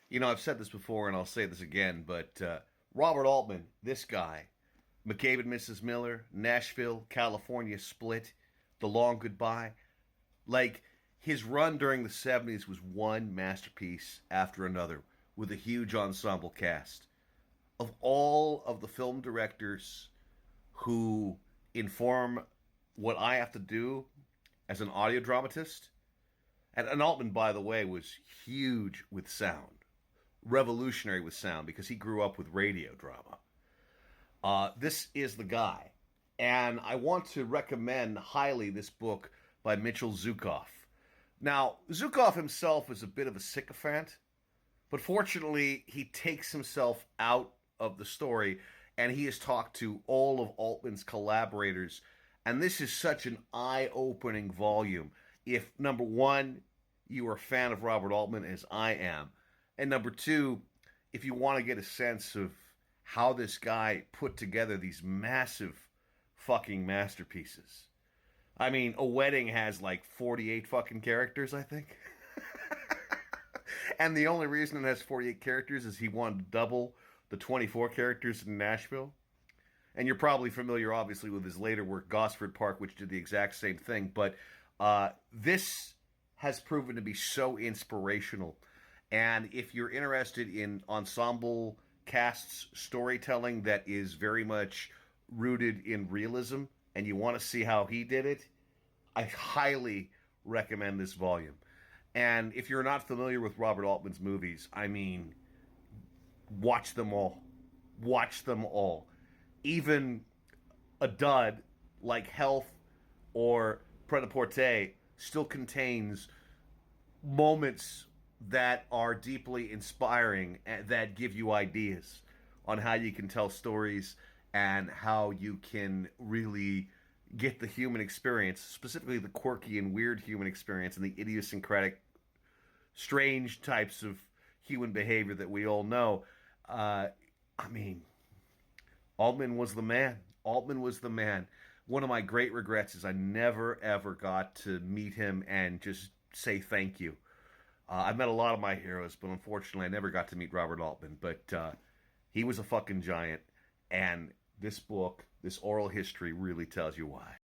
You know, I've said this before and I'll say this again, but Robert Altman, this guy, McCabe and Mrs. Miller, Nashville, California Split, The Long Goodbye, like his run during the 70s was one masterpiece after another with a huge ensemble cast. Of all of the film directors who inform what I have to do as an audio dramatist, and Altman, by the way, was huge with sound, revolutionary with sound because he grew up with radio drama. This is the guy. And I want to recommend highly this book by Mitchell Zukoff. Now, Zukoff himself is a bit of a sycophant, but fortunately, he takes himself out of the story and he has talked to all of Altman's collaborators. And this is such an eye opening volume. If, number one, you are a fan of Robert Altman, as I am, and number two, if you want to get a sense of how this guy put together these massive fucking masterpieces. I mean, A Wedding has like 48 fucking characters, I think. And the only reason it has 48 characters is he wanted to double the 24 characters in Nashville. And you're probably familiar, obviously, with his later work, Gosford Park, which did the exact same thing. But this has proven to be so inspirational. And if you're interested in ensemble casts storytelling that is very much rooted in realism and you want to see how he did it, I highly recommend this volume. And if you're not familiar with Robert Altman's movies, I mean, watch them all. Watch them all. Even a dud like Health or Pret-a-Porter still contains moments that are deeply inspiring and that give you ideas on how you can tell stories and how you can really get the human experience, specifically the quirky and weird human experience and the idiosyncratic, strange types of human behavior that we all know. I mean, Altman was the man. Altman was the man. One of my great regrets is I never ever got to meet him and just say thank you. I've met a lot of my heroes, but unfortunately, I never got to meet Robert Altman. But he was a fucking giant, and this book, this oral history, really tells you why.